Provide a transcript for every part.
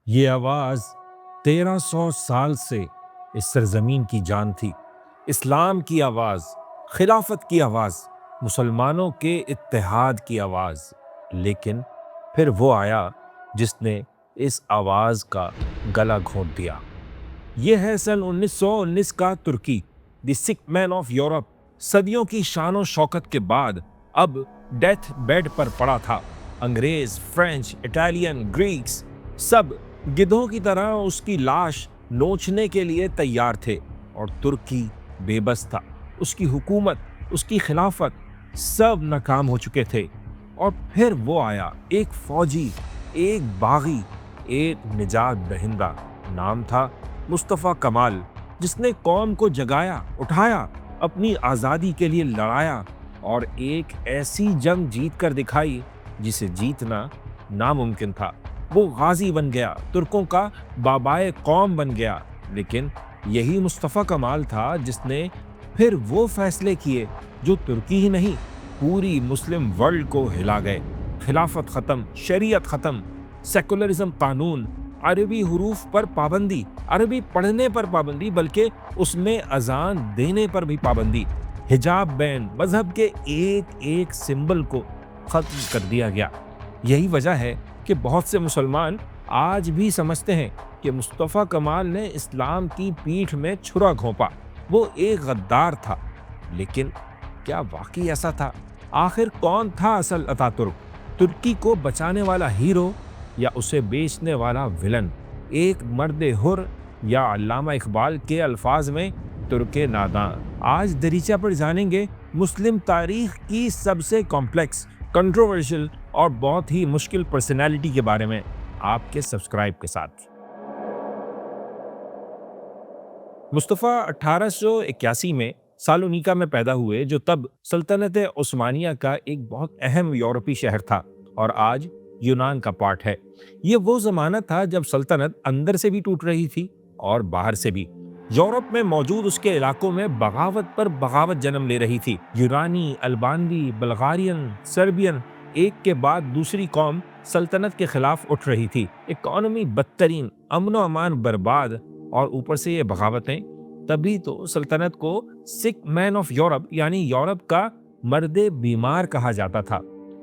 یہ آواز 1300 سال سے اس سرزمین کی جان تھی، اسلام کی آواز، خلافت کی آواز، مسلمانوں کے اتحاد کی آواز۔ لیکن پھر وہ آیا جس نے اس آواز کا گلا گھونٹ دیا۔ یہ ہے سن 1919 کا ترکی، دی سک مین آف یورپ۔ صدیوں کی شان و شوکت کے بعد اب ڈیتھ بیڈ پر پڑا تھا۔ انگریز، فرینچ، اٹالین، گریکس سب گدھوں کی طرح اس کی لاش نوچنے کے لیے تیار تھے، اور ترکی بے بس تھا۔ اس کی حکومت، اس کی خلافت سب ناکام ہو چکے تھے۔ اور پھر وہ آیا، ایک فوجی، ایک باغی، ایک نجات دہندہ، نام تھا مصطفیٰ کمال، جس نے قوم کو جگایا، اٹھایا، اپنی آزادی کے لیے لڑایا، اور ایک ایسی جنگ جیت کر دکھائی جسے جیتنا ناممکن تھا۔ وہ غازی بن گیا، ترکوں کا بابائے قوم بن گیا۔ لیکن یہی مصطفیٰ کمال تھا جس نے پھر وہ فیصلے کیے جو ترکی ہی نہیں، پوری مسلم ورلڈ کو ہلا گئے۔ خلافت ختم، شریعت ختم، سیکولرزم قانون، عربی حروف پر پابندی، عربی پڑھنے پر پابندی، بلکہ اس میں اذان دینے پر بھی پابندی، حجاب بین، مذہب کے ایک ایک سمبل کو ختم کر دیا گیا۔ یہی وجہ ہے کہ بہت سے مسلمان آج بھی سمجھتے ہیں کہ مصطفیٰ کمال نے اسلام کی پیٹھ میں چھرا گھونپا، وہ ایک غدار تھا۔ لیکن کیا واقعی ایسا تھا؟ آخر کون تھا اصل اتاتürk؟ ترکی کو بچانے والا ہیرو یا اسے بیچنے والا ولن؟ ایک مرد حر یا علامہ اقبال کے الفاظ میں ترک ناداں؟ آج دریچہ پر جانیں گے مسلم تاریخ کی سب سے کمپلیکس، کنٹروورشل اور بہت ہی مشکل پرسنالٹی کے بارے میں، آپ کے سبسکرائب کے ساتھ۔ مصطفیٰ 1881 میں سالونیکا میں پیدا ہوئے، جو تب سلطنت عثمانیہ کا ایک بہت اہم یورپی شہر تھا اور آج یونان کا پارٹ ہے۔ یہ وہ زمانہ تھا جب سلطنت اندر سے بھی ٹوٹ رہی تھی اور باہر سے بھی۔ یورپ میں موجود اس کے علاقوں میں بغاوت پر بغاوت جنم لے رہی تھی۔ یونانی، البانوی، بلغارین، سربین، ایک کے بعد دوسری قوم سلطنت کے خلاف اٹھ رہی تھی۔ اکانومی بدترین، امن و امان برباد، اور اوپر سے یہ بغاوتیں۔ تبھی تو سلطنت کو سک مین آف یورپ یعنی یورپ کا مرد بیمار کہا جاتا تھا۔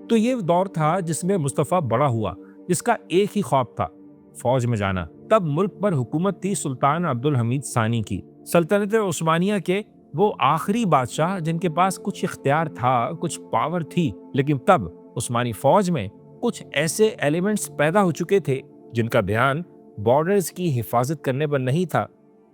تو یہ دور تھا جس میں مصطفیٰ بڑا ہوا، جس کا ایک ہی خواب تھا، فوج میں جانا۔ تب ملک پر حکومت تھی سلطان عبدالحمید ثانی کی، سلطنت عثمانیہ کے وہ آخری بادشاہ جن کے پاس کچھ اختیار تھا، کچھ پاور تھی۔ لیکن تب عثمانی فوج میں کچھ ایسے ایلیمنٹس پیدا ہو چکے تھے جن کا دھیان بارڈرز کی حفاظت کرنے پر نہیں تھا،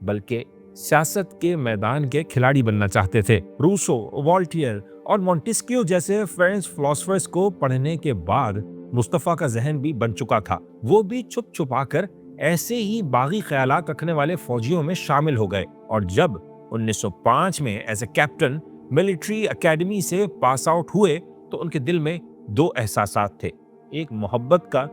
بلکہ سیاست کے میدان کے کھلاڑی بننا چاہتے تھے۔ روسو، والٹیئر اور مونٹسکیو جیسے فرینچ فلاسفرز کو پڑھنے کے بعد مصطفیٰ کا ذہن بھی بن چکا تھا۔ وہ بھی چھپ چھپا کر ایسے ہی باغی خیالات رکھنے والے فوجیوں میں شامل ہو گئے، اور جب 1905 میں as a captain military academy سے پاس آؤٹ ہوئے تو ان کے دل میں دو احساسات تھے، ایک محبت کا،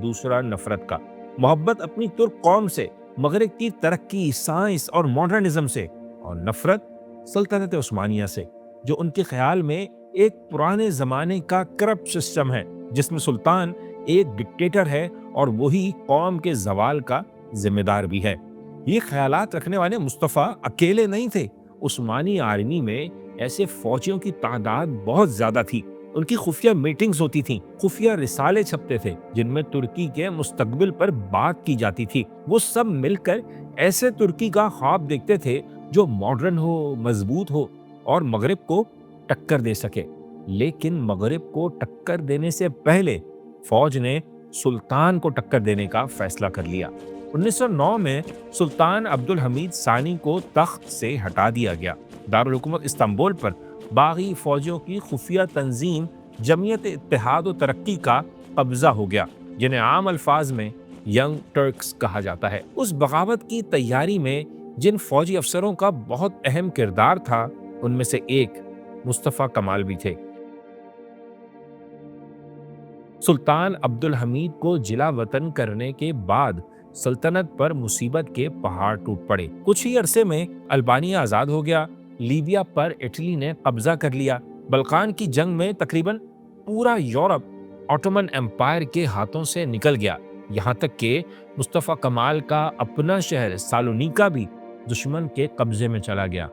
دوسرا نفرت کا۔ محبت اپنی ترک قوم سے، مغرب کی ترقی، سائنس اور ماڈرنزم سے، اور نفرت سلطنت عثمانیہ سے، جو ان کے خیال میں ایک پرانے زمانے کا کرپٹ سسٹم ہے جس میں سلطان ایک ڈکٹیٹر ہے اور وہی قوم کے زوال کا ذمہ دار بھی ہے۔ یہ خیالات رکھنے والے مصطفیٰ اکیلے نہیں تھے۔ عثمانی آرمی میں ایسے فوجیوں کی تعداد بہت زیادہ تھی۔ ان کی خفیہ میٹنگز ہوتی تھیں، خفیہ رسالے چھپتے تھے جن میں ترکی کے مستقبل پر بات کی جاتی تھی۔ وہ سب مل کر ایسے ترکی کا خواب دیکھتے تھے جو ماڈرن ہو، مضبوط ہو اور مغرب کو ٹکر دے سکے۔ لیکن مغرب کو ٹکر دینے سے پہلے فوج نے سلطان کو ٹکر دینے کا فیصلہ کر لیا۔ 1909 میں سلطان عبدالحمید ثانی کو تخت سے ہٹا دیا گیا۔ دارالحکومت استنبول پر باغی فوجیوں کی خفیہ تنظیم جمعیت اتحاد و ترقی کا قبضہ ہو گیا، جنہیں عام الفاظ میں ینگ ٹرکس کہا جاتا ہے۔ اس بغاوت کی تیاری میں جن فوجی افسروں کا بہت اہم کردار تھا، ان میں سے ایک مصطفیٰ کمال بھی تھے۔ سلطان عبدالحمید کو جلا وطن کرنے کے بعد سلطنت پر مصیبت کے پہاڑ ٹوٹ پڑے۔ کچھ ہی عرصے میں البانیہ آزاد ہو گیا، لیبیا پر اٹلی نے قبضہ کر لیا، بلقان کی جنگ میں تقریباً پورا یورپ آٹومن امپائر کے ہاتھوں سے نکل گیا۔ یہاں تک کہ مصطفیٰ کمال کا اپنا شہر سالونیکا بھی دشمن کے قبضے میں چلا گیا۔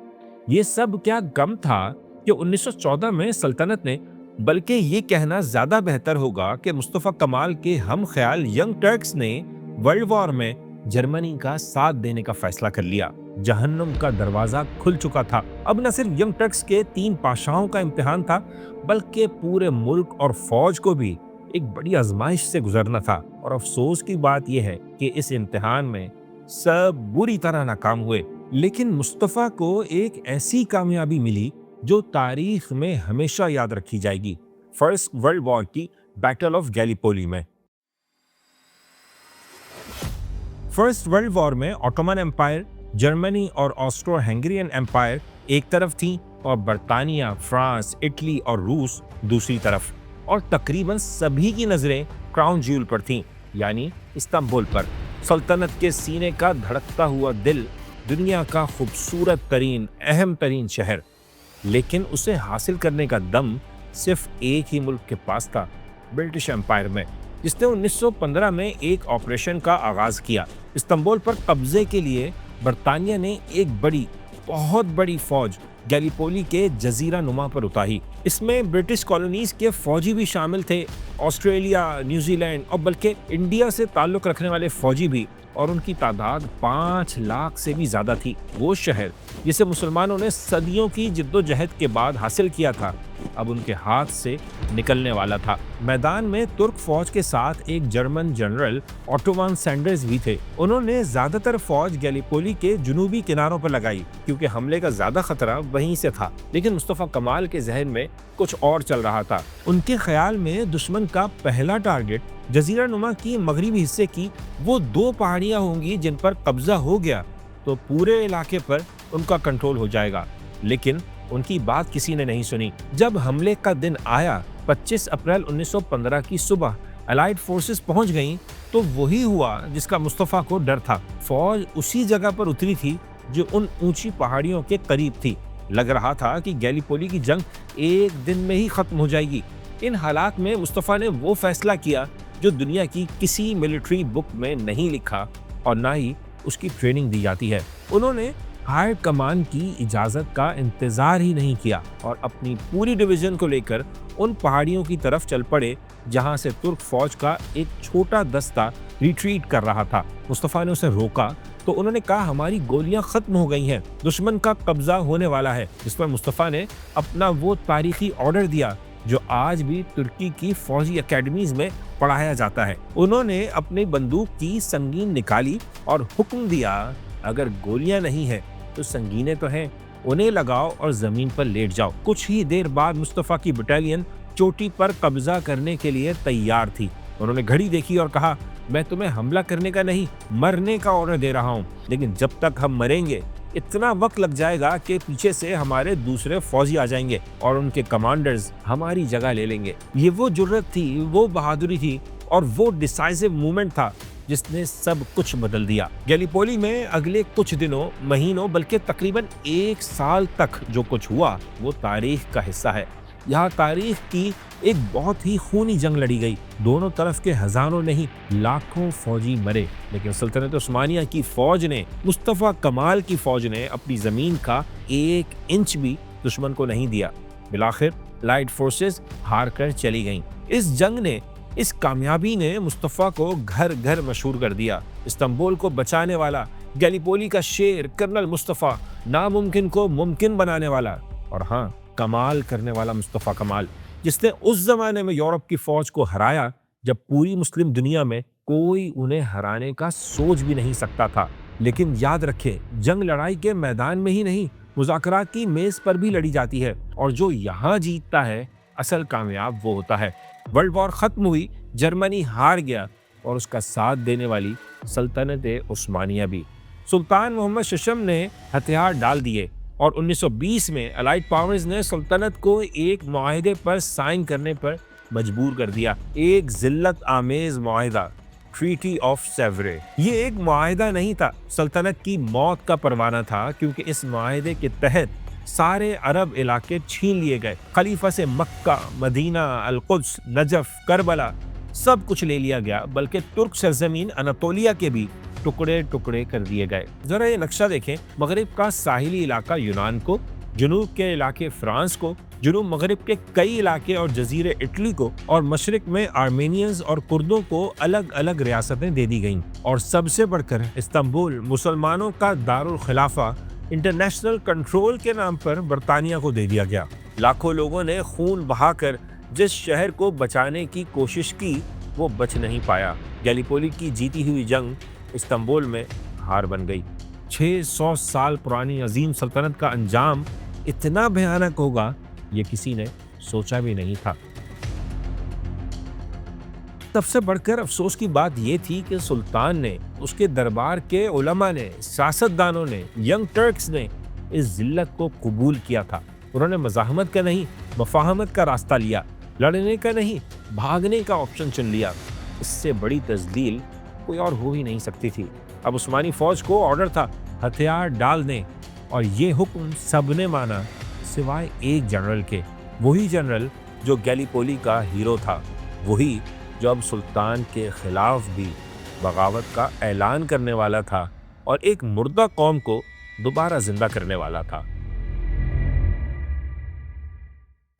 یہ سب کیا غم تھا کہ 1914 میں سلطنت نے، بلکہ یہ کہنا زیادہ بہتر ہوگا کہ مصطفیٰ کمال کے ہم خیال ینگ ٹرکس نے ورلڈ وار میں جرمنی کا ساتھ دینے کا فیصلہ کر لیا۔ جہنم کا دروازہ کھل چکا تھا۔ اب نہ صرف ینگ ٹرکس کے 3 پاشاؤں کا امتحان تھا، بلکہ پورے ملک اور فوج کو بھی ایک بڑی آزمائش سے گزرنا تھا۔ اور افسوس کی بات یہ ہے کہ اس امتحان میں سب بری طرح ناکام ہوئے، لیکن مصطفیٰ کو ایک ایسی کامیابی ملی جو تاریخ میں ہمیشہ یاد رکھی جائے گی۔ فرسٹ ورلڈ وار کی بیٹل آف گیلیپولی میں فرسٹ ورلڈ وار میں آٹومن امپائر، جرمنی اور آسٹرو ہنگرین امپائر ایک طرف تھیں اور برطانیہ، فرانس، اٹلی اور روس دوسری طرف، اور تقریباً سبھی کی نظریں کراؤن جیول پر تھیں، یعنی استنبول پر، سلطنت کے سینے کا دھڑکتا ہوا دل، دنیا کا خوبصورت ترین، اہم ترین شہر۔ لیکن اسے حاصل کرنے کا دم صرف ایک ہی ملک کے پاس تھا، برٹش امپائر میں، جس نے 1915 میں ایک آپریشن کا آغاز کیا۔ استنبول پر قبضے کے لیے برطانیہ نے ایک بہت بڑی فوج گیلیپولی کے جزیرہ نما پر اتاری۔ اس میں برٹش کالونیز کے فوجی بھی شامل تھے، آسٹریلیا، نیوزی لینڈ اور بلکہ انڈیا سے تعلق رکھنے والے فوجی بھی، اور ان کی تعداد 5 لاکھ سے بھی زیادہ تھی۔ وہ شہر جسے مسلمانوں نے صدیوں کی جدوجہد کے بعد حاصل کیا تھا، اب ان کے ہاتھ سے نکلنے والا تھا۔ میدان میں ترک فوج کے ساتھ ایک جرمن جنرل آٹو وان سینڈرز بھی تھے۔ انہوں نے زیادہ تر فوج گیلیپولی کے جنوبی کناروں پر لگائی کیونکہ حملے کا زیادہ خطرہ وہیں سے تھا، لیکن مصطفیٰ کمال کے ذہن میں کچھ اور چل رہا تھا۔ ان کے خیال میں دشمن کا پہلا ٹارگٹ جزیرہ نما کی مغربی حصے کی وہ 2 پہاڑیاں ہوں گی جن پر قبضہ ہو گیا تو پورے علاقے پر ان کا کنٹرول ہو جائے گا۔ لیکن ان کی بات کسی نے نہیں سنی۔ جب حملے کا دن آیا، 25 اپریل 1915 کی صبح الائیڈ فورسز پہنچ گئیں تو وہی ہوا جس کا مصطفیٰ کو ڈر تھا۔ فوج اسی جگہ پر اتری تھی جو ان اونچی پہاڑیوں کے قریب تھی۔ لگ رہا تھا کہ گیلیپولی کی جنگ ایک دن میں ہی ختم ہو جائے گی۔ ان حالات میں مصطفیٰ نے وہ فیصلہ کیا جو دنیا کی کسی ملٹری بک میں نہیں لکھا اور نہ ہی اس کی ٹریننگ دی جاتی ہے۔ انہوں نے ہائی کمان کی اجازت کا انتظار ہی نہیں کیا اور اپنی پوری ڈویژن کو لے کر ان پہاڑیوں کی طرف چل پڑے جہاں سے ترک فوج کا ایک چھوٹا دستہ ریٹریٹ کر رہا تھا۔ مصطفیٰ نے اسے روکا تو انہوں نے کہا ہماری گولیاں ختم ہو گئی ہیں، دشمن کا قبضہ ہونے والا ہے۔ جس پر مصطفیٰ نے اپنا وہ تاریخی آرڈر دیا جو آج بھی ترکی کی فوجی اکیڈمیز میں پڑھایا جاتا ہے۔ انہوں نے اپنی بندوق کی سنگین نکالی اور حکم دیا اگر گولیاں نہیں ہیں تو سنگینیں تو ہیں، انہیں لگاؤ اور زمین پر لیٹ جاؤ۔ کچھ ہی دیر بعد مصطفیٰ کی بٹالین چوٹی پر قبضہ کرنے کے لیے تیار تھی۔ انہوں نے گھڑی دیکھی اور کہا میں تمہیں حملہ کرنے کا نہیں، مرنے کا آرڈر دے رہا ہوں، لیکن جب تک ہم مریں گے اتنا وقت لگ جائے گا کہ پیچھے سے ہمارے دوسرے فوجی آ جائیں گے اور ان کے کمانڈرز ہماری جگہ لے لیں گے۔ یہ وہ جرت تھی، وہ بہادری تھی اور وہ ڈیسائیسو مومنٹ تھا جس نے سب کچھ بدل دیا۔ گیلیپولی میں اگلے کچھ دنوں، مہینوں، بلکہ تقریباً 1 سال تک جو کچھ ہوا وہ تاریخ کا حصہ ہے۔ یہاں تاریخ کی ایک بہت ہی خونی جنگ لڑی گئی، دونوں طرف کے ہزاروں نہیں لاکھوں فوجی مرے، لیکن سلطنت عثمانیہ کی فوج نے، مصطفیٰ کمال کی فوج نے اپنی زمین کا 1 انچ بھی دشمن کو نہیں دیا۔ بالآخر لائٹ فورسز ہار کر چلی گئیں۔ اس جنگ نے، اس کامیابی نے مصطفیٰ کو گھر گھر مشہور کر دیا۔ استنبول کو بچانے والا، گیلیپولی کا شیر کرنل مصطفیٰ، ناممکن کو ممکن بنانے والا، اور ہاں، کمال کرنے والا مصطفیٰ کمال، جس نے اس زمانے میں یورپ کی فوج کو ہرایا جب پوری مسلم دنیا میں کوئی انہیں ہرانے کا سوچ بھی نہیں سکتا تھا۔ لیکن یاد رکھے، جنگ لڑائی کے میدان میں ہی نہیں، مذاکرات کی میز پر بھی لڑی جاتی ہے، اور جو یہاں جیتتا ہے اصل کامیاب وہ ہوتا ہے۔ ورلڈ وار ختم ہوئی، جرمنی ہار گیا اور اس کا ساتھ دینے والی سلطنت عثمانیہ بھی۔ سلطان محمد ششم نے ہتھیار ڈال دیے اور 1920 میں الائیڈ پاورز نے سلطنت کو ایک معاہدے پر سائن کرنے پر مجبور کر دیا، ایک ذلت آمیز معاہدہ، ٹریٹی آف سیورے۔ یہ ایک معاہدہ نہیں تھا، سلطنت کی موت کا پروانہ تھا، کیونکہ اس معاہدے کے تحت سارے عرب علاقے چھین لیے گئے۔ خلیفہ سے مکہ، مدینہ، القدس، نجف، کربلا سب کچھ لے لیا گیا، بلکہ ترک سرزمین اناتولیا کے بھی ٹکڑے ٹکڑے کر دیے گئے۔ ذرا یہ نقشہ دیکھیں، مغرب کا ساحلی علاقہ یونان کو، جنوب کے علاقے فرانس کو، جنوب مغرب کے کئی علاقے اور جزیرے اٹلی کو، اور مشرق میں آرمینینز اور کردوں کو الگ الگ ریاستیں دے دی گئیں۔ اور سب سے بڑھ کر استنبول مسلمانوں کا دارالخلافہ انٹرنیشنل کنٹرول کے نام پر برطانیہ کو دے دیا گیا۔ لاکھوں لوگوں نے خون بہا کر جس شہر کو بچانے کی کوشش کی وہ بچ نہیں پایا۔ گیلیپولی کی جیتی ہوئی جنگ استنبول میں ہار بن گئی۔ 600 سال پرانی عظیم سلطنت کا انجام اتنا بھیانک ہوگا یہ کسی نے سوچا بھی نہیں تھا۔ سب سے بڑھ کر افسوس کی بات یہ تھی کہ سلطان نے، اس کے دربار کے علماء نے، سیاستدانوں نے، ینگ ٹرکس نے اس ذلت کو قبول کیا تھا۔ انہوں نے مزاحمت کا نہیں، مفاہمت کا راستہ لیا، لڑنے کا نہیں، بھاگنے کا آپشن چن لیا۔ اس سے بڑی تذلیل کوئی اور ہو ہی نہیں سکتی تھی۔ اب عثمانی فوج کو آرڈر تھا ہتھیار ڈال دیں، اور یہ حکم سب نے مانا سوائے ایک جنرل کے، وہی جنرل جو گیلیپولی کا ہیرو تھا، وہی جو اب سلطان کے خلاف بھی بغاوت کا اعلان کرنے والا تھا اور ایک مردہ قوم کو دوبارہ زندہ کرنے والا تھا۔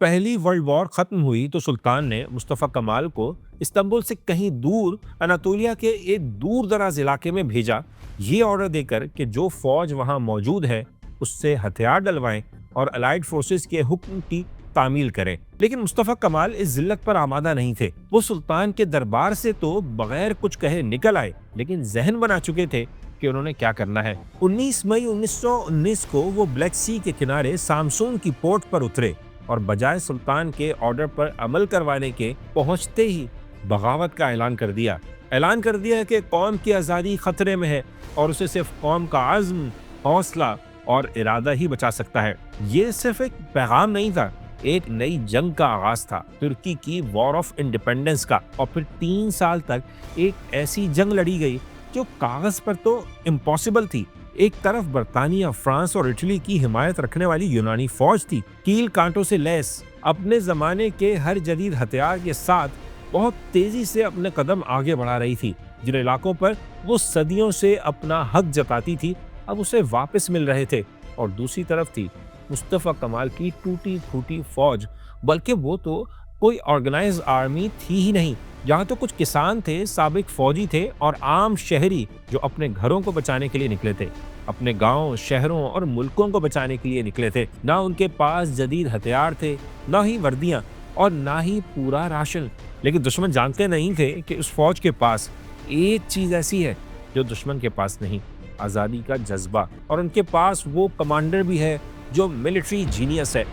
پہلی ورلڈ وار ختم ہوئی تو سلطان نے مصطفیٰ کمال کو استنبول سے کہیں دور اناتولیا کے ایک دور دراز علاقے میں بھیجا، یہ آرڈر دے کر کہ جو فوج وہاں موجود ہے اس سے ہتھیار ڈلوائیں اور الائیڈ فورسز کے حکم کی تعمیل کریں۔ لیکن مصطفیٰ کمال اس ذلت پر آمادہ نہیں تھے۔ وہ سلطان کے دربار سے تو بغیر کچھ کہے نکل آئے، لیکن ذہن بنا چکے تھے کہ انہوں نے کیا کرنا ہے۔ 19 مئی 1919 کو وہ بلیک سی کے کنارے سامسون کی پورٹ پر اترے اور بجائے سلطان کے آرڈر پر عمل کروانے کے پہنچتے ہی بغاوت کا اعلان کر دیا کہ قوم کی آزادی خطرے میں ہے اور اسے صرف قوم کا عزم، حوصلہ اور ارادہ ہی بچا سکتا ہے۔ یہ صرف ایک پیغام نہیں تھا، ایک نئی جنگ کا آغاز تھا، ترکی کی وار آف انڈیپینڈنس کا۔ اور پھر 3 سال تک ایک ایسی جنگ لڑی گئی جو کاغذ پر تو امپاسبل تھی۔ ایک طرف برطانیہ، فرانس اور اٹلی کی حمایت رکھنے والی یونانی فوج تھی، کیل کانٹوں سے لیس، اپنے زمانے کے ہر جدید ہتھیار کے ساتھ بہت تیزی سے اپنے قدم آگے بڑھا رہی تھی۔ جن علاقوں پر وہ صدیوں سے اپنا حق جتاتی تھی اب اسے واپس مل رہے تھے۔ اور دوسری طرف تھی مصطفیٰ کمال کی ٹوٹی پھوٹی فوج، بلکہ وہ تو کوئی آرگنائز آرمی تھی ہی نہیں۔ یہاں تو کچھ کسان تھے، سابق فوجی تھے اور عام شہری جو اپنے گھروں کو بچانے کے لیے نکلے تھے، اپنے گاؤں، شہروں اور ملکوں کو بچانے کے لیے نکلے تھے۔ نہ ان کے پاس جدید ہتھیار تھے، نہ ہی وردیاں اور نہ ہی پورا راشن، لیکن دشمن جانتے نہیں تھے کہ اس فوج کے پاس ایک چیز ایسی ہے جو دشمن کے پاس نہیں، آزادی کا جذبہ، اور ان کے پاس وہ کمانڈر بھی ہے جو ملٹری جینیس ہے۔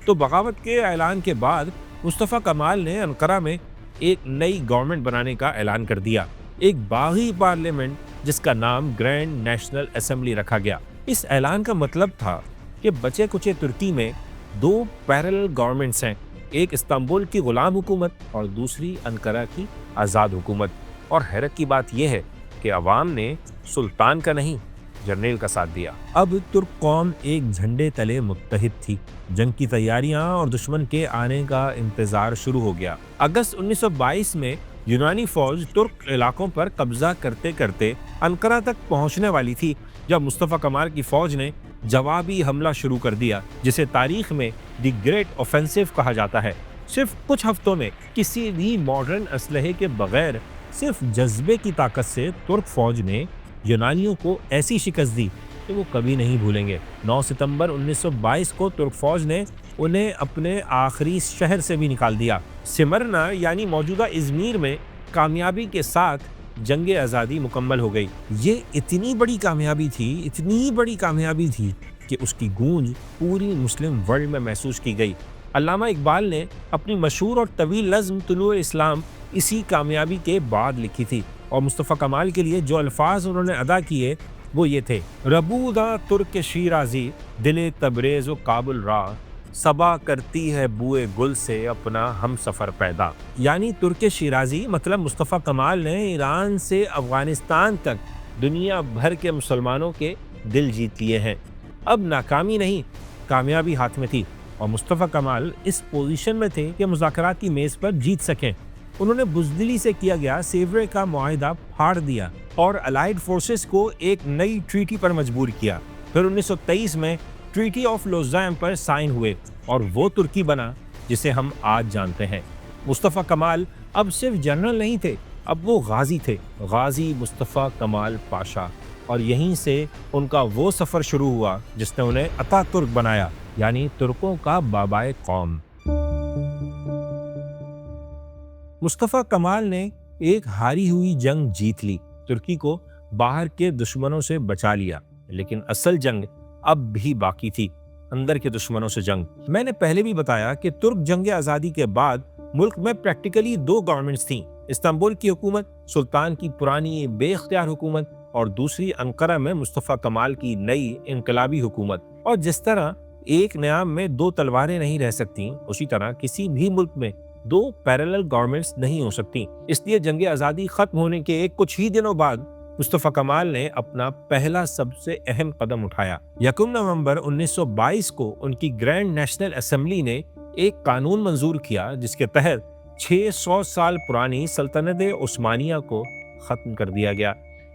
تو بغاوت کے اعلان کے بعد مصطفیٰ کمال نے انقرہ میں ایک نئی گورنمنٹ بنانے کا اعلان کر دیا، ایک باغی پارلیمنٹ جس کا نام گرینڈ نیشنل اسمبلی رکھا گیا۔ اس اعلان کا مطلب تھا کہ بچے کچے ترکی میں 2 پیرلل گورنمنٹس ہیں، ایک استنبول کی غلام حکومت اور دوسری انقرہ کی آزاد حکومت۔ اور حیرت کی بات یہ ہے کہ عوام نے سلطان کا نہیں، جرنیل کا ساتھ دیا۔ اب ترک قوم ایک جھنڈے تلے متحد تھی۔ جنگ کی تیاریاں اور دشمن کے آنے کا انتظار شروع ہو گیا۔ اگست 1922 میں یونانی فوج ترک علاقوں پر قبضہ کرتے کرتے انقرہ تک پہنچنے والی تھی جب مصطفیٰ کمال کی فوج نے جوابی حملہ شروع کر دیا، جسے تاریخ میں دی گریٹ اوفینسو کہا جاتا ہے۔ صرف کچھ ہفتوں میں کسی بھی ماڈرن اسلحے کے بغیر صرف جذبے کی طاقت سے ترک فوج نے یونانیوں کو ایسی شکست دی کہ وہ کبھی نہیں بھولیں گے۔ 9 ستمبر 1922 کو ترک فوج نے انہیں اپنے آخری شہر سے بھی نکال دیا۔ سمرنا یعنی موجودہ ازمیر میں کامیابی کے ساتھ جنگ آزادی مکمل ہو گئی۔ یہ اتنی بڑی کامیابی تھی کہ اس کی گونج پوری مسلم ورلڈ میں محسوس کی گئی۔ علامہ اقبال نے اپنی مشہور اور طویل نظم طلوع اسلام اسی کامیابی کے بعد لکھی تھی، اور مصطفیٰ کمال کے لیے جو الفاظ انہوں نے ادا کیے وہ یہ تھے: ربودہ ترک شیرازی دل تبریز و کابل را، صبا کرتی ہے بوئے گل سے اپنا ہم سفر پیدا۔ یعنی ترک شیرازی مطلب مصطفیٰ کمال نے ایران سے افغانستان تک دنیا بھر کے مسلمانوں کے دل جیت لیے ہیں۔ اب ناکامی نہیں، کامیابی ہاتھ میں تھی۔ اور مصطفیٰ کمال اس پوزیشن میں تھے کہ مذاکرات کی میز پر جیت سکیں۔ انہوں نے بزدلی سے کیا گیا سیورے کا معاہدہ پھاڑ دیا اور الائیڈ فورسز کو ایک نئی ٹریٹی پر مجبور کیا۔ پھر 1923 میں ٹریٹی آف لوزان پر سائن ہوئے اور وہ ترکی بنا جسے ہم آج جانتے ہیں۔ مصطفیٰ کمال اب صرف جنرل نہیں تھے، اب وہ غازی تھے، غازی مصطفیٰ کمال پاشا، اور یہیں سے ان کا وہ سفر شروع ہوا جس نے انہیں اتا ترک بنایا، یعنی ترکوں کا بابائے قوم۔ مصطفیٰ کمال نے ایک ہاری ہوئی جنگ جیت لی، ترکی کو باہر کے دشمنوں سے بچا لیا، لیکن اصل جنگ اب بھی باقی تھی، اندر کے دشمنوں سے جنگ۔ میں نے پہلے بھی بتایا کہ ترک جنگ آزادی کے بعد ملک میں پریکٹیکلی دو گورنمنٹس تھیں، استنبول کی حکومت، سلطان کی پرانی بے اختیار حکومت، اور دوسری انقرہ میں مصطفیٰ کمال کی نئی انقلابی حکومت۔ اور جس طرح ایک نیام میں دو تلواریں نہیں رہ سکتی، اسی طرح کسی بھی ملک میں دو پیرالل گورنمنٹس نہیں ہو سکتی۔ اس لیے جنگ آزادی ختم ہونے کے کچھ ہی دنوں بعد مصطفیٰ کمال نے اپنا پہلا سب سے اہم قدم اٹھایا۔ 1 نومبر 1922 کو ان کی گرینڈ نیشنل اسمبلی نے ایک قانون منظور کیا جس کے تحت 600 سال پرانی سلطنت عثمانیہ کو ختم کر دیا گیا۔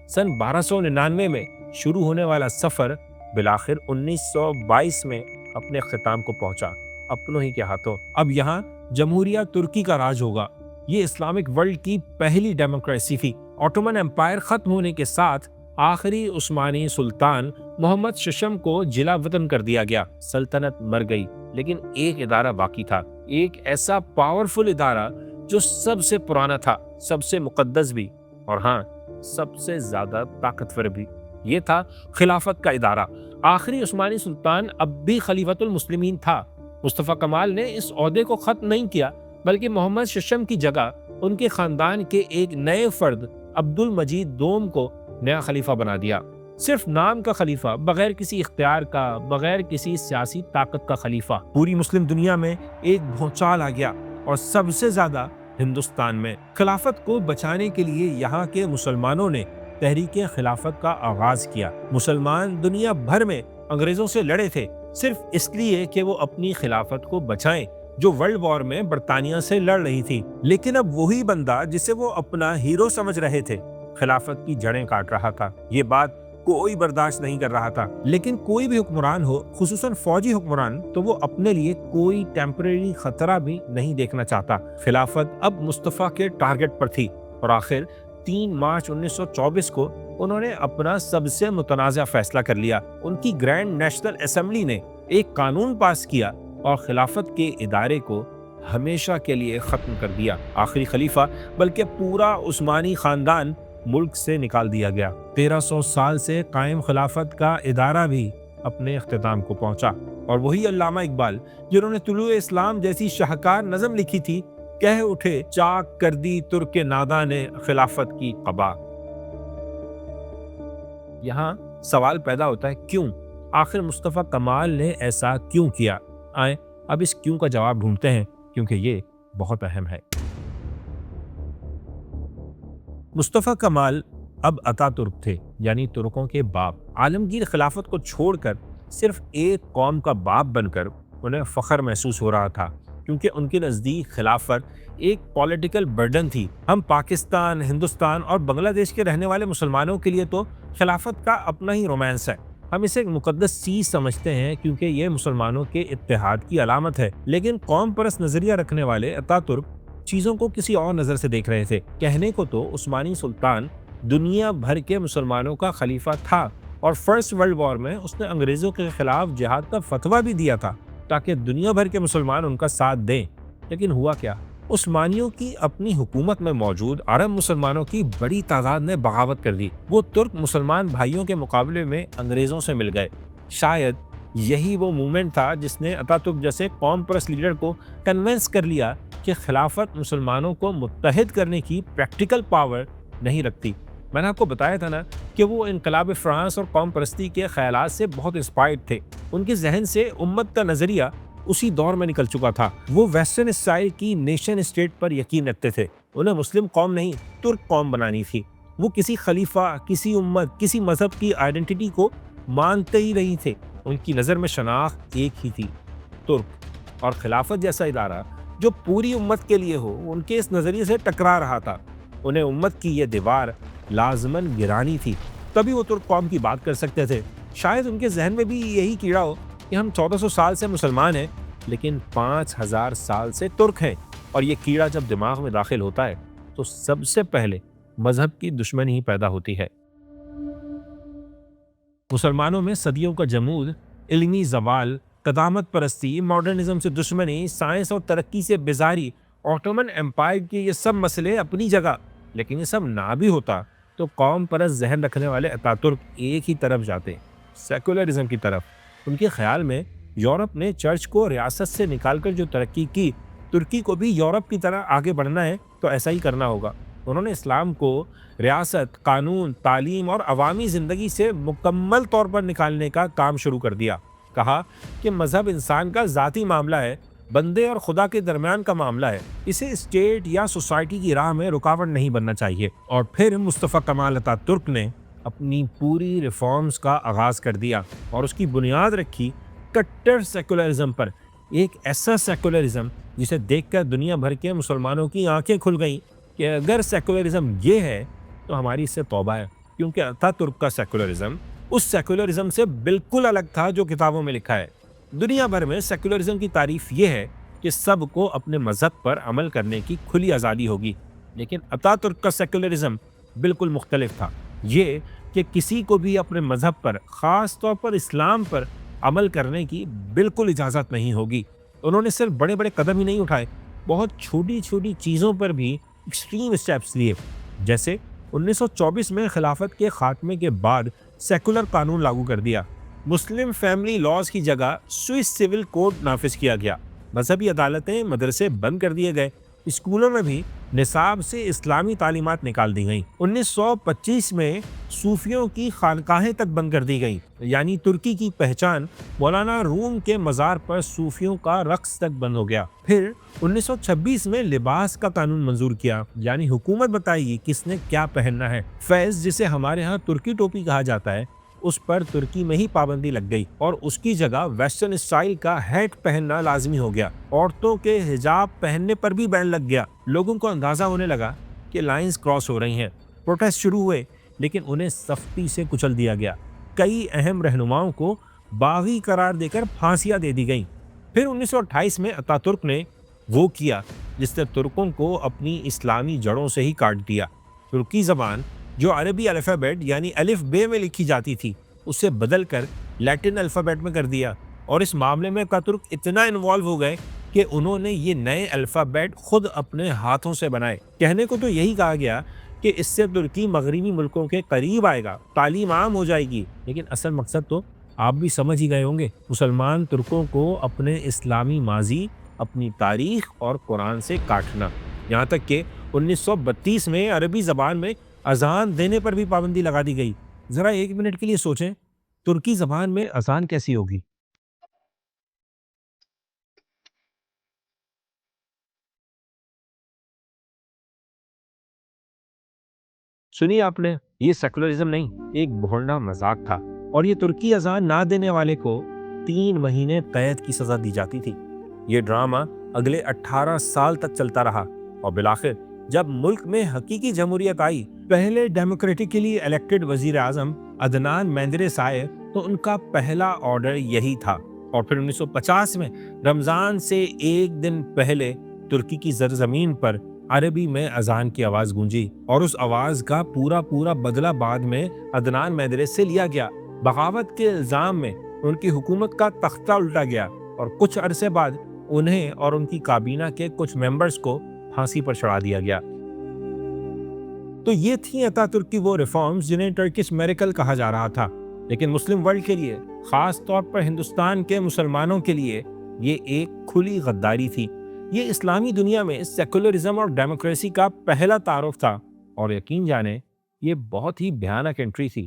سن 1299 میں شروع ہونے والا سفر بالآخر 1922 میں اپنے اختتام کو پہنچا، اپنوں ہی کے ہاتھوں۔ اب یہاں جمہوریہ ترکی کا راج ہوگا۔ یہ اسلامک ورلڈ کی پہلی ڈیموکریسی تھی۔ آٹومن امپائر ختم ہونے کے ساتھ آخری عثمانی سلطان محمد ششم کو جلا وطن کر دیا گیا، سلطنت مر گئی، لیکن ایک ادارہ باقی تھا، ایک ایسا پاورفل ادارہ جو سب سے پرانا تھا، سب سے مقدس بھی، اور ہاں سب سے زیادہ طاقتور بھی۔ یہ تھا خلافت کا ادارہ۔ آخری عثمانی سلطان اب بھی خلیفۃ المسلمین تھا۔ مصطفیٰ کمال نے اس عہدے کو ختم نہیں کیا، بلکہ محمد ششم کی جگہ ان کے خاندان کے ایک نئے فرد عبد المجید دوم کو نیا خلیفہ بنا دیا۔ صرف نام کا خلیفہ، بغیر کسی اختیار کا، بغیر کسی سیاسی طاقت کا خلیفہ۔ پوری مسلم دنیا میں ایک بھونچال آ گیا، اور سب سے زیادہ ہندوستان میں۔ خلافت کو بچانے کے لیے یہاں کے مسلمانوں نے تحریک خلافت کا آغاز کیا۔ مسلمان دنیا بھر میں انگریزوں سے لڑے تھے، صرف اس لیے کہ وہ اپنی خلافت کو بچائیں جو ورلڈ وار میں برطانیہ سے لڑ رہی تھی۔ لیکن اب وہی بندہ جسے وہ اپنا ہیرو سمجھ رہے تھے، خلافت کی جڑیں کاٹ رہا تھا۔ یہ بات کوئی برداشت نہیں کر رہا تھا۔ لیکن کوئی بھی حکمران ہو، خصوصاً فوجی حکمران، تو وہ اپنے لیے کوئی ٹیمپریری خطرہ بھی نہیں دیکھنا چاہتا۔ خلافت اب مصطفیٰ کے ٹارگٹ پر تھی، اور آخر 3 مارچ 1924 کو انہوں نے اپنا سب سے متنازع فیصلہ کر لیا۔ ان کی گرینڈ نیشنل اسمبلی نے ایک قانون پاس کیا اور خلافت کے ادارے کو ہمیشہ کے لیے ختم کر دیا۔ آخری خلیفہ بلکہ پورا عثمانی خاندان ملک سے نکال دیا گیا۔ 1300 سال سے قائم خلافت کا ادارہ بھی اپنے اختتام کو پہنچا، اور وہی علامہ اقبال جنہوں نے طلوع اسلام جیسی شاہکار نظم لکھی تھی، کہہ اٹھے چاک کر دی ترک ناداں نے خلافت کی قبا۔ یہاں سوال پیدا ہوتا ہے، کیوں؟ آخر مصطفیٰ کمال نے ایسا کیوں کیا؟ آئیں اب اس کیوں کا جواب ڈھونڈتے ہیں، کیونکہ یہ بہت اہم ہے۔ مصطفیٰ کمال اب اتا ترک تھے، یعنی ترکوں کے باپ۔ عالمگیر خلافت کو چھوڑ کر صرف ایک قوم کا باپ بن کر انہیں فخر محسوس ہو رہا تھا، کیونکہ ان کے نزدیک خلافت ایک پولیٹیکل برڈن تھی۔ ہم پاکستان، ہندوستان اور بنگلہ دیش کے رہنے والے مسلمانوں کے لیے تو خلافت کا اپنا ہی رومانس ہے۔ ہم اسے ایک مقدس چیز سمجھتے ہیں کیونکہ یہ مسلمانوں کے اتحاد کی علامت ہے، لیکن قوم پرست نظریہ رکھنے والے اتا ترک چیزوں کو کسی اور نظر سے دیکھ رہے تھے۔ کہنے کو تو عثمانی سلطان دنیا بھر کے مسلمانوں کا خلیفہ تھا، اور فرسٹ ورلڈ وار میں اس نے انگریزوں کے خلاف جہاد کا فتویٰ بھی دیا تھا تاکہ دنیا بھر کے مسلمان ان کا ساتھ دیں۔ لیکن ہوا کیا؟ عثمانیوں کی اپنی حکومت میں موجود عرب مسلمانوں کی بڑی تعداد نے بغاوت کر دی۔ وہ ترک مسلمان بھائیوں کے مقابلے میں انگریزوں سے مل گئے۔ شاید یہی وہ مومنٹ تھا جس نے اتا ترک جیسے قوم پرست لیڈر کو کنونس کر لیا کہ خلافت مسلمانوں کو متحد کرنے کی پریکٹیکل پاور نہیں رکھتی۔ میں نے آپ کو بتایا تھا نا کہ وہ انقلاب فرانس اور قوم پرستی کے خیالات سے بہت انسپائرڈ تھے۔ ان کے ذہن سے امت کا نظریہ اسی دور میں نکل چکا تھا۔ وہ ویسٹرن اسٹائل کی نیشن اسٹیٹ پر یقین رکھتے تھے۔ انہیں مسلم قوم نہیں، ترک قوم بنانی تھی۔ وہ کسی خلیفہ، کسی امت، کسی مذہب کی آئیڈینٹی کو مانتے ہی نہیں تھے۔ ان کی نظر میں شناخت ایک ہی تھی، ترک۔ اور خلافت جیسا ادارہ جو پوری امت کے لیے ہو، ان کے اس نظریے سے ٹکرا رہا تھا۔ انہیں امت کی یہ دیوار لازماً گرانی تھی، تبھی وہ ترک قوم کی بات کر سکتے تھے۔ شاید ان کے ذہن میں بھی یہی کیڑا ہو کہ ہم 1400 سال سے مسلمان ہیں لیکن 5000 سال سے ترک ہیں، اور یہ کیڑا جب دماغ میں داخل ہوتا ہے تو سب سے پہلے مذہب کی دشمنی ہی پیدا ہوتی ہے۔ مسلمانوں میں صدیوں کا جمود، علمی زوال، قدامت پرستی، ماڈرنزم سے دشمنی، سائنس اور ترقی سے بیزاری، آٹومن امپائر کے یہ سب مسئلے اپنی جگہ، لیکن یہ سب نہ بھی ہوتا تو قوم پرست ذہن رکھنے والے اتاترک ایک ہی طرف جاتے، سیکولرزم کی طرف۔ ان کے خیال میں یورپ نے چرچ کو ریاست سے نکال کر جو ترقی کی، ترکی کو بھی یورپ کی طرح آگے بڑھنا ہے تو ایسا ہی کرنا ہوگا۔ انہوں نے اسلام کو ریاست، قانون، تعلیم اور عوامی زندگی سے مکمل طور پر نکالنے کا کام شروع کر دیا۔ کہا کہ مذہب انسان کا ذاتی معاملہ ہے، بندے اور خدا کے درمیان کا معاملہ ہے، اسے اسٹیٹ یا سوسائٹی کی راہ میں رکاوٹ نہیں بننا چاہیے۔ اور پھر مصطفیٰ کمال اتاترک نے اپنی پوری ریفارمز کا آغاز کر دیا اور اس کی بنیاد رکھی کٹر سیکولرزم پر، ایک ایسا سیکولرزم جسے دیکھ کر دنیا بھر کے مسلمانوں کی آنکھیں کھل گئیں کہ اگر سیکولرزم یہ ہے تو ہماری اس سے توبہ ہے، کیونکہ اتاترک کا سیکولرزم اس سیکولرزم سے بالکل الگ تھا جو کتابوں میں لکھا ہے۔ دنیا بھر میں سیکولرزم کی تعریف یہ ہے کہ سب کو اپنے مذہب پر عمل کرنے کی کھلی آزادی ہوگی، لیکن اتاترک کا سیکولرزم بالکل مختلف تھا، یہ کہ کسی کو بھی اپنے مذہب پر، خاص طور پر اسلام پر عمل کرنے کی بالکل اجازت نہیں ہوگی۔ انہوں نے صرف بڑے بڑے قدم ہی نہیں اٹھائے، بہت چھوٹی چھوٹی چیزوں پر بھی ایکسٹریم اسٹیپس لیے، جیسے 1924 میں خلافت کے خاتمے کے بعد سیکولر قانون لاگو کر دیا، مسلم فیملی لاز کی جگہ سوئس سول کوڈ نافذ کیا گیا، مذہبی عدالتیں، مدرسے بند کر دیے گئے، اسکولوں میں بھی نصاب سے اسلامی تعلیمات نکال دی گئیں۔ 1925 میں صوفیوں کی خانقاہیں تک بند کر دی گئیں، یعنی ترکی کی پہچان مولانا روم کے مزار پر صوفیوں کا رقص تک بند ہو گیا۔ پھر 1926 میں لباس کا قانون منظور کیا، یعنی حکومت بتائے گی کس نے کیا پہننا ہے۔ فیض، جسے ہمارے ہاں ترکی ٹوپی کہا جاتا ہے، اس پر ترکی میں ہی پابندی لگ گئی اور اس کی جگہ ویسٹرن اسٹائل کا ہیٹ پہننا لازمی ہو گیا۔ عورتوں کے حجاب پہننے پر بھی بین لگ گیا۔ لوگوں کو اندازہ ہونے لگا کہ لائنز کراس ہو رہی ہیں۔ پروٹیسٹ شروع ہوئے لیکن انہیں سختی سے کچل دیا گیا۔ کئی اہم رہنماؤں کو باغی قرار دے کر پھانسیاں دے دی گئیں۔ پھر 1928 میں اتاترک نے وہ کیا جس نے ترکوں کو اپنی اسلامی جڑوں سے ہی کاٹ دیا۔ ترکی زبان جو عربی الفابیٹ یعنی الف بے میں لکھی جاتی تھی، اسے بدل کر لیٹن الفابیٹ میں کر دیا، اور اس معاملے میں اتاترک اتنا انوالو ہو گئے کہ انہوں نے یہ نئے الفابیٹ خود اپنے ہاتھوں سے بنائے۔ کہنے کو تو یہی کہا گیا کہ اس سے ترکی مغربی ملکوں کے قریب آئے گا، تعلیم عام ہو جائے گی، لیکن اصل مقصد تو آپ بھی سمجھ ہی گئے ہوں گے، مسلمان ترکوں کو اپنے اسلامی ماضی، اپنی تاریخ اور قرآن سے کاٹنا۔ یہاں تک کہ 1932 میں عربی زبان میں اذان دینے پر بھی پابندی لگا دی گئی۔ ذرا ایک منٹ کے لیے سوچیں، ترکی زبان میں اذان کیسی ہوگی؟ سنی آپ نے، یہ سیکولرزم نہیں، ایک بھونڈا مذاق تھا، اور یہ ترکی اذان نہ دینے والے کو 3 مہینے قید کی سزا دی جاتی تھی۔ یہ ڈرامہ اگلے 18 سال تک چلتا رہا، اور بالآخر جب ملک میں حقیقی جمہوریت آئی، پہلے ڈیموکریٹکلی الیکٹڈ وزیر اعظم عدنان مینڈریس آئے تو ان کا پہلا آرڈر یہی تھا۔ اور پھر 1950 میں رمضان سے ایک دن پہلے ترکی کی زرزمین پر عربی میں اذان کی آواز گونجی، اور اس آواز کا پورا بدلہ بعد میں عدنان مینڈریس سے لیا گیا۔ بغاوت کے الزام میں ان کی حکومت کا تختہ الٹا گیا، اور کچھ عرصے بعد انہیں اور ان کی کابینہ کے کچھ ممبرز کو پھانسی پر چڑھا دیا گیا۔ تو یہ تھیں اتاترک کی وہ ریفارمز جنہیں ٹرکش میریکل کہا جا رہا تھا، لیکن مسلم ورلڈ کے لیے، خاص طور پر ہندوستان کے مسلمانوں کے لیے، یہ ایک کھلی غداری تھی۔ یہ اسلامی دنیا میں سیکولرزم اور ڈیموکریسی کا پہلا تعارف تھا، اور یقین جانیں یہ بہت ہی بھیانک انٹری تھی۔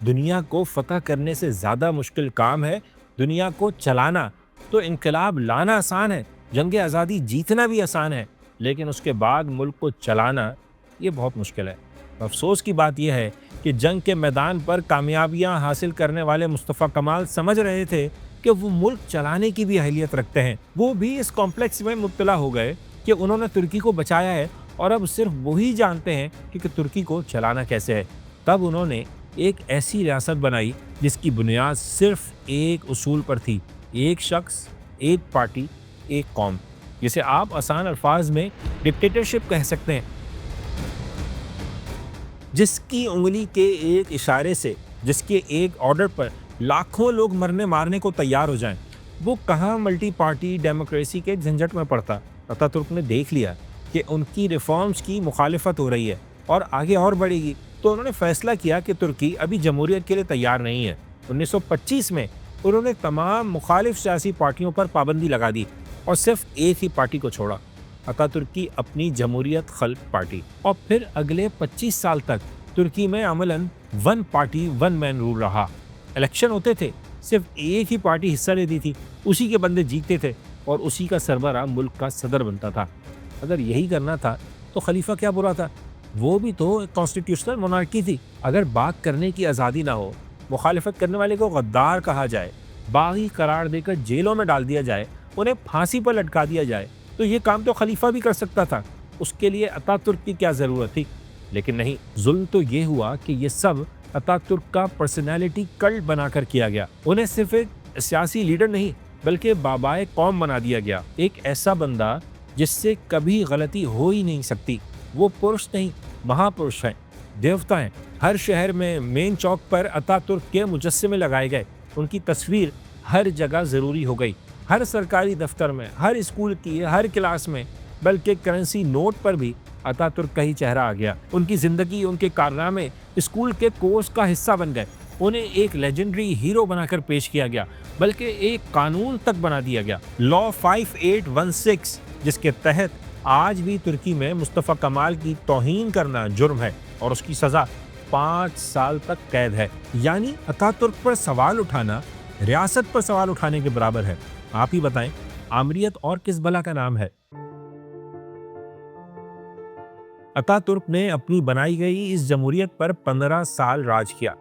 دنیا کو فتح کرنے سے زیادہ مشکل کام ہے دنیا کو چلانا۔ تو انقلاب لانا آسان ہے، جنگ آزادی جیتنا بھی آسان ہے، لیکن اس کے بعد ملک کو چلانا یہ بہت مشکل ہے۔ افسوس کی بات یہ ہے کہ جنگ کے میدان پر کامیابیاں حاصل کرنے والے مصطفیٰ کمال سمجھ رہے تھے کہ وہ ملک چلانے کی بھی اہلیت رکھتے ہیں۔ وہ بھی اس کمپلیکس میں مبتلا ہو گئے کہ انہوں نے ترکی کو بچایا ہے اور اب صرف وہی جانتے ہیں کہ ترکی کو چلانا کیسے ہے۔ تب انہوں نے ایک ایسی ریاست بنائی جس کی بنیاد صرف ایک اصول پر تھی: ایک شخص، ایک پارٹی، ایک قوم، جسے آپ آسان الفاظ میں ڈکٹیٹرشپ کہہ سکتے ہیں، جس کی انگلی کے ایک اشارے سے، جس کے ایک آرڈر پر لاکھوں لوگ مرنے مارنے کو تیار ہو جائیں۔ وہ کہاں ملٹی پارٹی ڈیموکریسی کے جھنجٹ میں پڑتا۔ اتا ترک نے دیکھ لیا کہ ان کی ریفارمز کی مخالفت ہو رہی ہے اور آگے اور بڑھے گی، تو انہوں نے فیصلہ کیا کہ ترکی ابھی جمہوریت کے لیے تیار نہیں ہے۔ 1925 میں انہوں نے تمام مخالف سیاسی پارٹیوں پر پابندی لگا دی اور صرف ایک ہی پارٹی کو چھوڑا، اتا ترک کی اپنی جمہوریت خلق پارٹی۔ اور پھر اگلے 25 سال تک ترکی میں عملاً one party one man rule رہا۔ الیکشن ہوتے تھے، صرف ایک ہی پارٹی حصہ لیتی تھی، اسی کے بندے جیتتے تھے اور اسی کا سربراہ ملک کا صدر بنتا تھا۔ اگر یہی کرنا تھا تو خلیفہ کیا برا تھا؟ وہ بھی تو ایک کانسٹیٹیوشنل مونارکی تھی۔ اگر بات کرنے کی آزادی نہ ہو، مخالفت کرنے والے کو غدار کہا جائے، باغی قرار دے کر جیلوں میں ڈال دیا جائے، انہیں پھانسی پر لٹکا دیا جائے، تو یہ کام تو خلیفہ بھی کر سکتا تھا۔ اس کے لیے اتا ترک کی کیا ضرورت تھی؟ لیکن نہیں، ظلم تو یہ ہوا کہ یہ سب اتا ترک کا پرسنالٹی کلٹ بنا کر کیا گیا۔ انہیں صرف ایک سیاسی لیڈر نہیں بلکہ بابائے قوم بنا دیا گیا، ایک ایسا بندہ جس سے کبھی غلطی ہو ہی نہیں سکتی۔ وہ پرش نہیں، مہا پرش ہیں، دیوتا ہیں۔ ہر شہر میں مین چوک پر اتا ترک کے مجسمے لگائے گئے، ان کی تصویر ہر جگہ ضروری ہو گئی، ہر سرکاری دفتر میں، ہر اسکول کی ہر کلاس میں، بلکہ کرنسی نوٹ پر بھی اتا ترک کا ہی چہرہ آ گیا۔ ان کی زندگی، ان کے کارنامے اسکول کے کورس کا حصہ بن گئے۔ انہیں ایک لیجنڈری ہیرو بنا کر پیش کیا گیا، بلکہ ایک قانون تک بنا دیا گیا، لا 5816، جس کے تحت آج بھی ترکی میں مصطفیٰ کمال کی توہین کرنا جرم ہے اور اس کی سزا 5 سال تک قید ہے۔ یعنی اتا ترک پر سوال اٹھانا ریاست پر سوال اٹھانے کے برابر ہے۔ آپ ہی بتائیں، آمریت اور کس بلا کا نام ہے؟ اتا ترک نے اپنی بنائی گئی اس جمہوریت پر 15 سال راج کیا،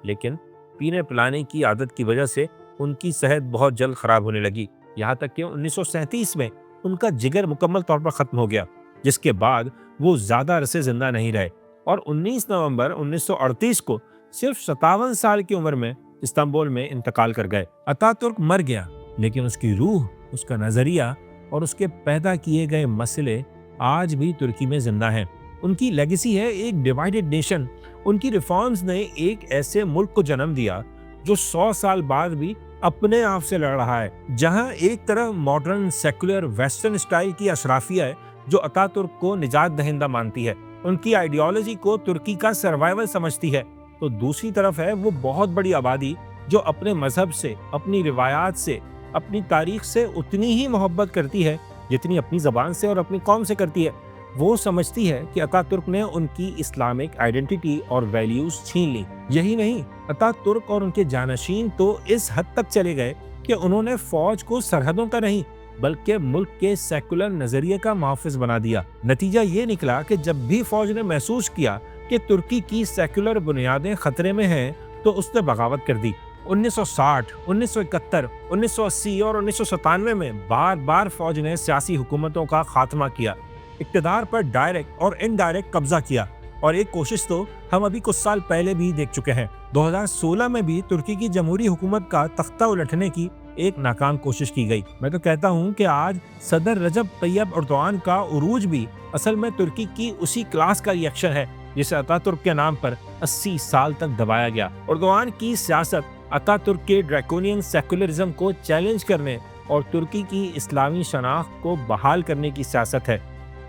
لیکن پینے پلانے کی عادت کی وجہ سے ان کی صحت بہت جلد خراب ہونے لگی، یہاں تک کہ 1937 میں ان کا جگر مکمل طور پر ختم ہو گیا، جس کے بعد وہ زیادہ عرصے زندہ نہیں رہے اور 19 نومبر 1938 کو صرف 57 سال کی عمر میں استنبول میں انتقال کر گئے۔ اتا ترک مر گیا، لیکن اس کی روح، اس کا نظریہ اور اس کے پیدا کیے گئے مسئلے آج بھی ترکی میں زندہ ہیں۔ ان کی لیگیسی ہے ایک ڈیوائیڈڈ نیشن۔ ان کی ریفارمز نے ایک ایسے ملک کو جنم دیا جو 100 سال بعد بھی اپنے آپ سے لڑ رہا ہے، جہاں ایک طرف ماڈرن سیکولر ویسٹرن اسٹائل کی اشرافیہ ہے جو اتا ترک کو نجات دہندہ مانتی ہے، ان کی آئیڈیالوجی کو ترکی کا سروائیول سمجھتی ہے، تو دوسری طرف ہے وہ بہت بڑی آبادی جو اپنے مذہب سے، اپنی روایات سے، اپنی تاریخ سے اتنی ہی محبت کرتی ہے جتنی اپنی زبان سے اور اپنی قوم سے کرتی ہے۔ وہ سمجھتی ہے کہ اتا ترک نے ان کی اسلامک آئیڈینٹی اور ویلیوز چھین لی۔ یہی نہیں، اتا ترک اور ان کے جانشین تو اس حد تک چلے گئے کہ انہوں نے فوج کو سرحدوں کا نہیں بلکہ ملک کے سیکولر نظریے کا محافظ بنا دیا۔ نتیجہ یہ نکلا کہ جب بھی فوج نے محسوس کیا کہ ترکی کی سیکولر بنیادیں خطرے میں ہیں تو اس نے بغاوت کر دی۔ 1960، 1971، 1980 اور 1997 میں بار بار فوج نے سیاسی حکومتوں کا خاتمہ کیا، اقتدار پر ڈائریکٹ اور انڈائریکٹ قبضہ کیا، اور ایک کوشش تو ہم ابھی کچھ سال پہلے بھی دیکھ چکے ہیں۔ 2016 میں بھی ترکی کی جمہوری حکومت کا تختہ الٹنے کی ایک ناکام کوشش کی گئی۔ میں تو کہتا ہوں کہ آج صدر رجب طیب ایردوان کا عروج بھی اصل میں ترکی کی اسی کلاس کا ریئیکشن ہے جسے اتا ترک کے نام پر 80 سال تک دبایا گیا۔ ایردوان کی سیاست اتا ترک کے ڈریکونین سیکولرزم کو چیلنج کرنے اور ترکی کی اسلامی شناخت کو بحال کرنے کی سیاست ہے۔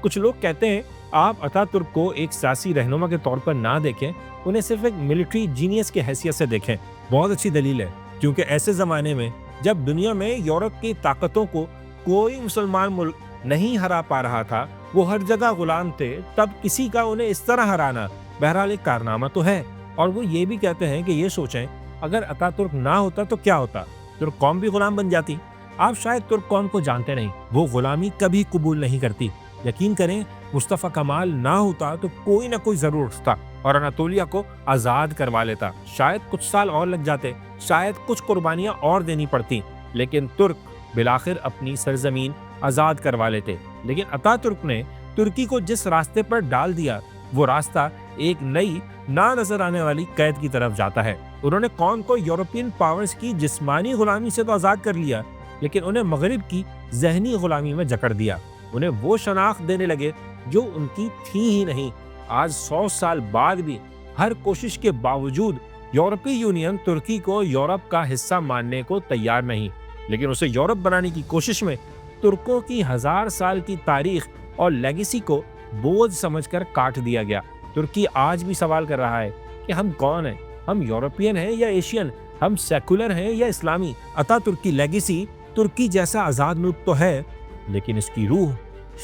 کچھ لوگ کہتے ہیں آپ اتا ترک کو ایک سیاسی رہنما کے طور پر نہ دیکھیں، انہیں صرف ایک ملٹری جینیس کی حیثیت سے دیکھیں۔ بہت اچھی دلیل ہے، کیونکہ ایسے زمانے میں جب دنیا میں یورپ کی طاقتوں کو کوئی مسلمان ملک نہیں ہرا پا رہا تھا، وہ ہر جگہ غلام تھے، تب کسی کا انہیں اس طرح ہرانا بہرحال ایک کارنامہ تو ہے۔ اور وہ یہ بھی کہتے ہیں کہ یہ سوچیں اگر اتا ترک نہ ہوتا تو کیا ہوتا، ترک قوم بھی غلام بن جاتی۔ آپ شاید ترک قوم کو جانتے نہیں، وہ غلامی کبھی قبول نہیں کرتی۔ یقین کریں، مصطفیٰ کمال نہ ہوتا تو کوئی نہ کوئی ضرور اٹھتا اور اناطولیہ کو آزاد کروا لیتا۔ شاید کچھ سال اور لگ جاتے، شاید کچھ قربانیاں اور دینی پڑتی، لیکن ترک بالآخر اپنی سرزمین آزاد کروا لیتے۔ لیکن اتا ترک نے ترکی کو جس راستے پر ڈال دیا وہ راستہ ایک نئی نہ نظر آنے والی قید کی طرف جاتا ہے۔ انہوں نے قوم کو یورپین پاورز کی جسمانی غلامی سے تو آزاد کر لیا، لیکن انہیں مغرب کی ذہنی غلامی میں جکڑ دیا۔ انہیں وہ شناخت دینے لگے جو ان کی تھی ہی نہیں۔ آج 100 سال بعد بھی ہر کوشش کے باوجود یورپی یونین ترکی کو یورپ کا حصہ ماننے کو تیار نہیں، لیکن اسے یورپ بنانے کی کوشش میں ترکوں کی 1000 سال کی تاریخ اور لیگیسی کو بوجھ سمجھ کر کاٹ دیا گیا۔ ترکی آج بھی سوال کر رہا ہے کہ ہم کون ہیں؟ ہم یورپین ہیں یا ایشین؟ ہم سیکولر ہیں یا اسلامی؟ اتا ترک کی لیگیسی ترکی جیسا آزاد ملک تو ہے، لیکن اس کی روح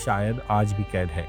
شاید آج بھی قید ہے۔